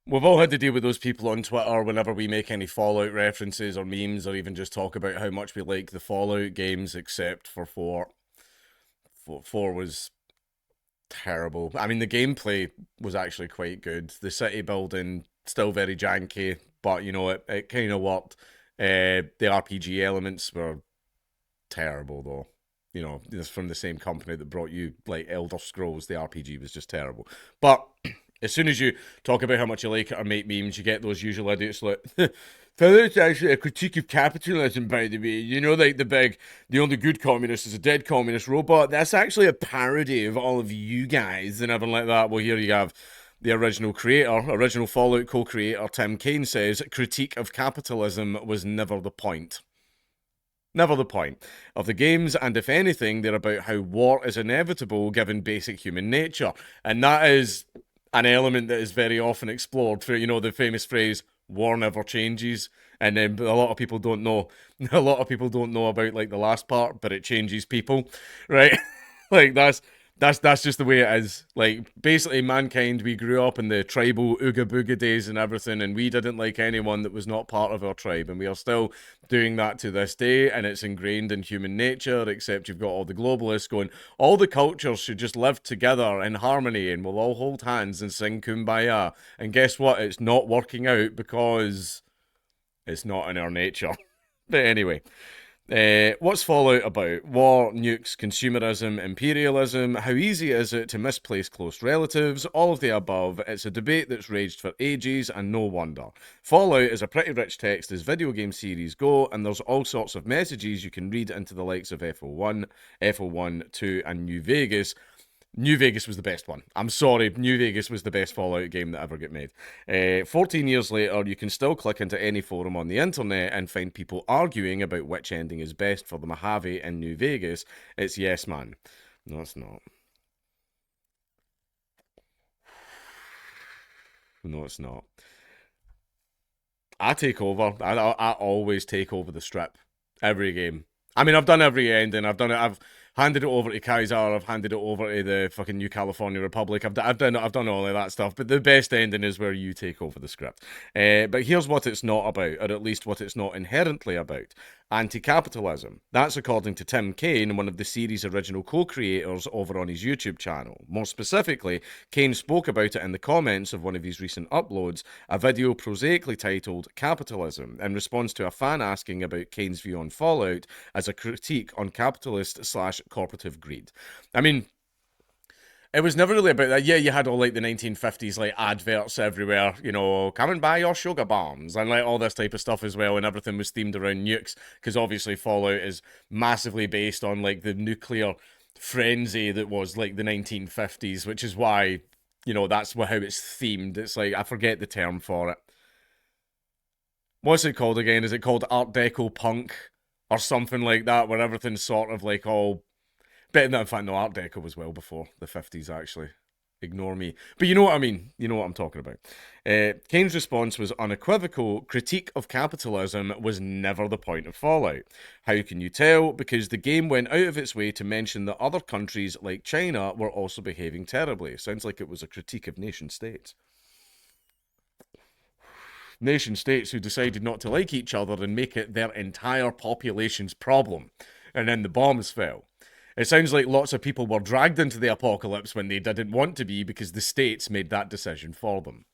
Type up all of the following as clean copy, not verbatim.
We've all had to deal with those people on Twitter whenever we make any Fallout references or memes or even just talk about how much we like the Fallout games, except for 4. 4 was terrible. I mean, the gameplay was actually quite good. The city building, still very janky, but it kind of worked. The RPG elements were terrible, though. It's from the same company that brought you, like, Elder Scrolls. The RPG was just terrible. But as soon as you talk about how much you like it or make memes, you get those usual idiots like, It's actually a critique of capitalism, by the way. Like the only good communist is a dead communist robot. That's actually a parody of all of you guys and everything like that. Well, here you have the original Fallout co-creator, Tim Kaine says, critique of capitalism was never the point. Never the point of the games, and if anything, they're about how war is inevitable given basic human nature. And that is an element that is very often explored through, the famous phrase, war never changes. And then a lot of people don't know. A lot of people don't know about like the last part, but it changes people, right? Like that's just the way it is. Like basically, mankind, we grew up in the tribal ooga booga days and everything, and we didn't like anyone that was not part of our tribe, and we are still doing that to this day, and it's ingrained in human nature. Except you've got all the globalists going, all the cultures should just live together in harmony, and we'll all hold hands and sing kumbaya. And guess what? It's not working out because it's not in our nature. But anyway, what's Fallout about? War, nukes, consumerism, imperialism. How easy is it to misplace close relatives? All of the above. It's a debate that's raged for ages, and no wonder. Fallout is a pretty rich text as video game series go, and there's all sorts of messages you can read into the likes of FO1, FO1, 2, and New Vegas. New Vegas was the best one. I'm sorry, New Vegas was the best Fallout game that ever got made. 14 years later, you can still click into any forum on the internet and find people arguing about which ending is best for the Mojave in New Vegas. It's yes, man. No, it's not. No, it's not. I take over. I always take over the strip. Every game. I mean, I've done every ending. I've done it. I've handed it over to Kaiser. I've handed it over to the fucking New California Republic. I've done all of that stuff. But the best ending is where you take over the script. But here's what it's not about, or at least what it's not inherently about: anti-capitalism. That's according to Tim Kaine, one of the series' original co-creators, over on his YouTube channel. More specifically, Kaine spoke about it in the comments of one of his recent uploads, a video prosaically titled "Capitalism," in response to a fan asking about Kaine's view on Fallout as a critique on capitalist slash corporative greed. I mean, it was never really about that. Yeah, you had all like the 1950s like adverts everywhere, come and buy your sugar bombs and like all this type of stuff as well, and everything was themed around nukes because obviously Fallout is massively based on like the nuclear frenzy that was like the 1950s, which is why that's how it's themed. It's like I forget the term for it. What's it called again? Is it called Art Deco punk or something like that, where everything's sort of like all but no, in fact, no, Art Deco was well before the 50s, actually. Ignore me. But you know what I mean. You know what I'm talking about. Kane's response was unequivocal. Critique of capitalism was never the point of Fallout. How can you tell? Because the game went out of its way to mention that other countries like China were also behaving terribly. Sounds like it was a critique of nation states. Nation states who decided not to like each other and make it their entire population's problem. And then the bombs fell. It sounds like lots of people were dragged into the apocalypse when they didn't want to be because the states made that decision for them.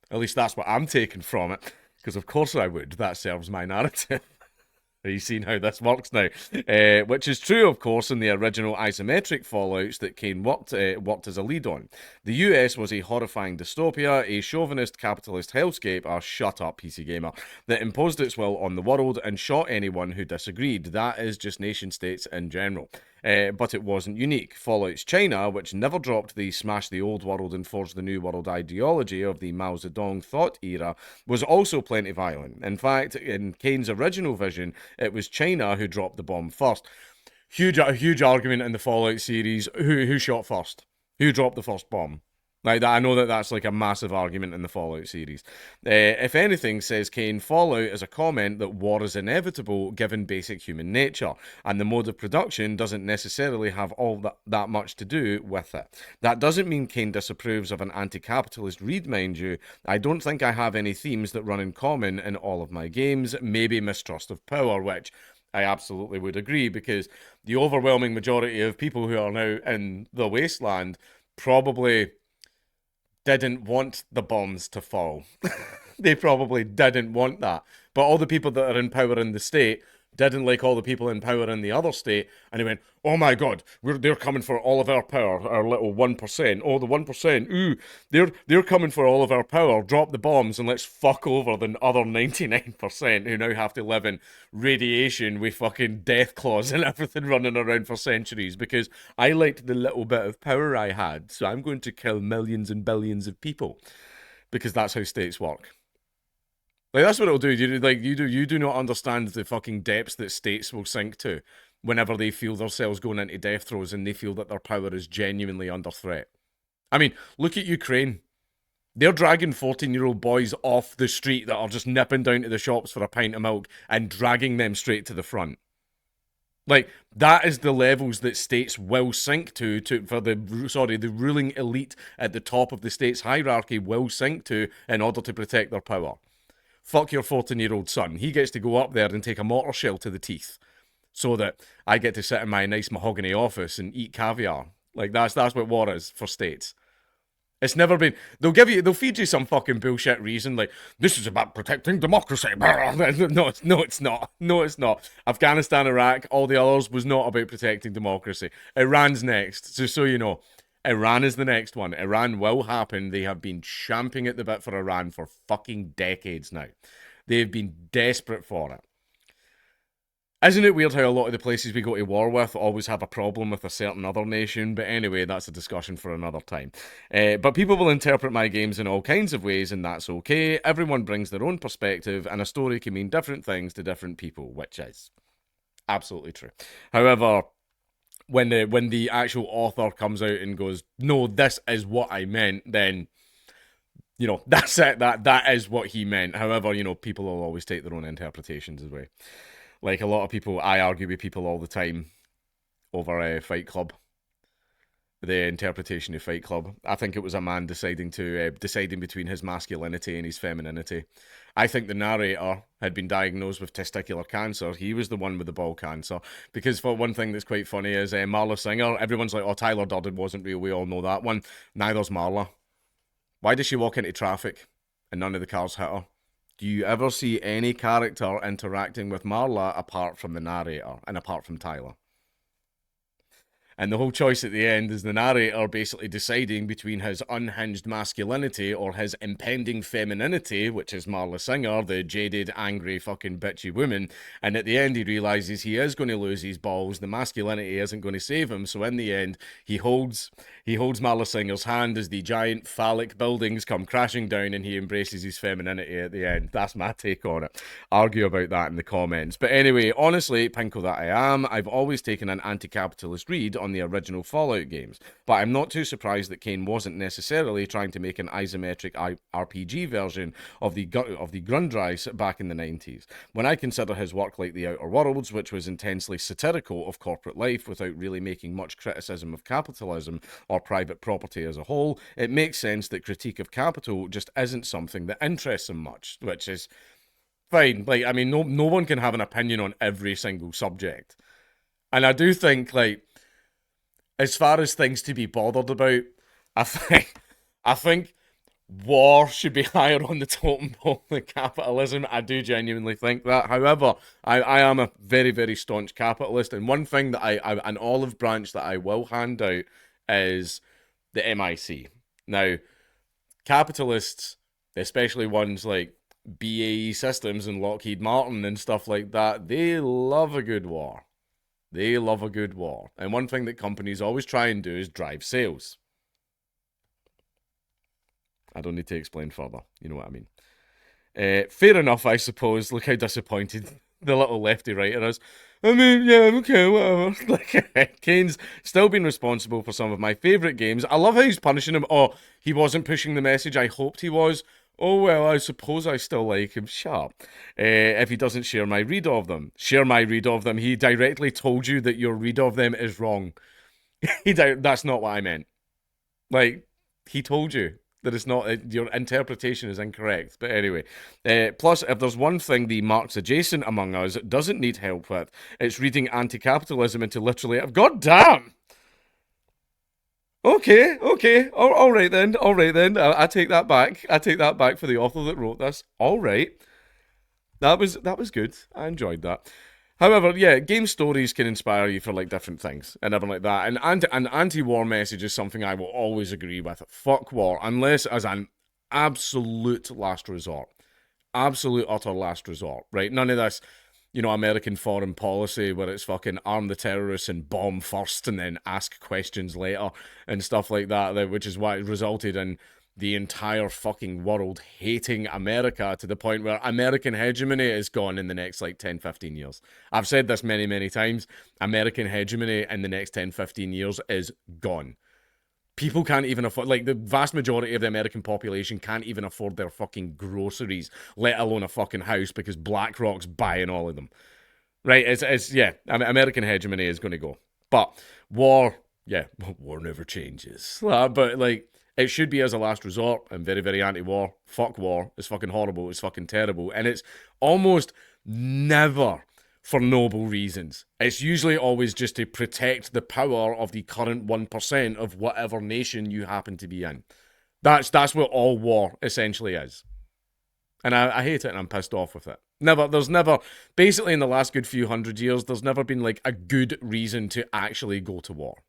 At least that's what I'm taking from it. Because of course I would. That serves my narrative. Are you seeing how this works now? Which is true, of course, in the original isometric Fallouts that Kaine worked as a lead on. The US was a horrifying dystopia, a chauvinist capitalist hellscape, shut up, PC Gamer, that imposed its will on the world and shot anyone who disagreed. That is just nation states in general. But it wasn't unique. Fallout's China, which never dropped the smash the old world and forge the new world ideology of the Mao Zedong thought era, was also plenty violent. In fact, in Kaine's original vision, it was China who dropped the bomb first. Huge argument in the Fallout series. Who shot first? Who dropped the first bomb? Like that, I know that that's like a massive argument in the Fallout series. If anything, says Kane, Fallout is a comment that war is inevitable given basic human nature, and the mode of production doesn't necessarily have all that much to do with it. That doesn't mean Kane disapproves of an anti-capitalist read, mind you. I don't think I have any themes that run in common in all of my games, maybe mistrust of power, which I absolutely would agree, because the overwhelming majority of people who are now in the wasteland probably didn't want the bombs to fall. They probably didn't want that. But all the people that are in power in the state didn't like all the people in power in the other state, and they went, "Oh my God, they're coming for all of our power, our little 1%. Oh, the 1%. Ooh, they're coming for all of our power. Drop the bombs and let's fuck over the other 99% who now have to live in radiation with fucking death claws and everything running around for centuries because I liked the little bit of power I had, so I'm going to kill millions and billions of people because that's how states work." Like that's what it'll do. You do not understand the fucking depths that states will sink to whenever they feel themselves going into death throes and they feel that their power is genuinely under threat. I mean, look at Ukraine. They're dragging 14-year-old boys off the street that are just nipping down to the shops for a pint of milk and dragging them straight to the front. Like that is the levels that states will sink to for the ruling elite at the top of the state's hierarchy will sink to in order to protect their power. Fuck your 14-year-old son. He gets to go up there and take a mortar shell to the teeth so that I get to sit in my nice mahogany office and eat caviar. Like that's what war is for states. It's never been. They'll feed you some fucking bullshit reason like this is about protecting democracy. No, it's not. No, it's not. Afghanistan, Iraq, all the others was not about protecting democracy. Iran's next, just so you know. Iran is the next one. Iran will happen. They have been champing at the bit for Iran for fucking decades now. They've been desperate for it. Isn't it weird how a lot of the places we go to war with always have a problem with a certain other nation? But anyway, that's a discussion for another time. But people will interpret my games in all kinds of ways, and that's okay. Everyone brings their own perspective, and a story can mean different things to different people, which is absolutely true. However, when the actual author comes out and goes, "No, this is what I meant," then that's it. That is what he meant. However, people will always take their own interpretations as well. Like a lot of people, I argue with people all the time over Fight Club. The interpretation of Fight Club. I think it was a man deciding between his masculinity and his femininity. I think the narrator had been diagnosed with testicular cancer. He was the one with the ball cancer. Because for one thing that's quite funny is Marla Singer. Everyone's like, "Oh, Tyler Durden wasn't real." We all know that one. Neither's Marla. Why does she walk into traffic and none of the cars hit her? Do you ever see any character interacting with Marla apart from the narrator and apart from Tyler? And the whole choice at the end is the narrator basically deciding between his unhinged masculinity or his impending femininity, which is Marla Singer, the jaded, angry, fucking bitchy woman. And at the end, he realizes he is going to lose his balls. The masculinity isn't going to save him. So in the end, he holds Marla Singer's hand as the giant phallic buildings come crashing down, and he embraces his femininity at the end. That's my take on it. Argue about that in the comments. But anyway, honestly, pinko that I am, I've always taken an anti-capitalist read on the original Fallout games, but I'm not too surprised that Kane wasn't necessarily trying to make an isometric RPG version of the Grundrisse back in the 90s. When I consider his work like The Outer Worlds, which was intensely satirical of corporate life without really making much criticism of capitalism or private property as a whole, it makes sense that critique of capital just isn't something that interests him much, which is fine. Like, I mean, no one can have an opinion on every single subject. And I do think, like, as far as things to be bothered about, I think war should be higher on the totem pole than capitalism. I do genuinely think that. However, I am a very, very staunch capitalist, and one thing that an olive branch that I will hand out is the MIC. Now, capitalists, especially ones like BAE Systems and Lockheed Martin and stuff like that, they love a good war. They love a good war. And one thing that companies always try and do is drive sales. I don't need to explain further. You know what I mean. Fair enough, I suppose. Look how disappointed The little lefty right in us. I mean, yeah, okay, whatever. Like, Kane's still been responsible for some of my favourite games. I love how he's punishing him. Oh, he wasn't pushing the message I hoped he was. Oh, well, I suppose I still like him. Shut up. If he doesn't share my read of them. Share my read of them. He directly told you that your read of them is wrong. That's not what I meant. Like, he told you that it's not, your interpretation is incorrect. But anyway, plus, if there's one thing the Marx adjacent among us doesn't need help with, it's reading anti-capitalism into literally, God damn! Okay, all right then, I take that back. I take that back for the author that wrote this. All right, that was good. I enjoyed that. However, yeah, game stories can inspire you for like different things and everything like that. And an anti-war message is something I will always agree with. Fuck war, unless as an absolute last resort, absolute utter last resort. Right? None of this, American foreign policy where it's fucking arm the terrorists and bomb first and then ask questions later and stuff like that. Which is why it resulted in the entire fucking world hating America to the point where American hegemony is gone in the next like 10, 15 years. I've said this many, many times. American hegemony in the next 10, 15 years is gone. People can't even afford, like the vast majority of the American population can't even afford their fucking groceries, let alone a fucking house because BlackRock's buying all of them. Right? Yeah, American hegemony is going to go. But war, yeah, war never changes. But like, it should be as a last resort. I'm very, very anti-war. Fuck war. It's fucking horrible. It's fucking terrible. And it's almost never for noble reasons. It's usually always just to protect the power of the current 1% of whatever nation you happen to be in. That's what all war essentially is. And I hate it and I'm pissed off with it. There's never, basically in the last good few hundred years, there's never been like a good reason to actually go to war.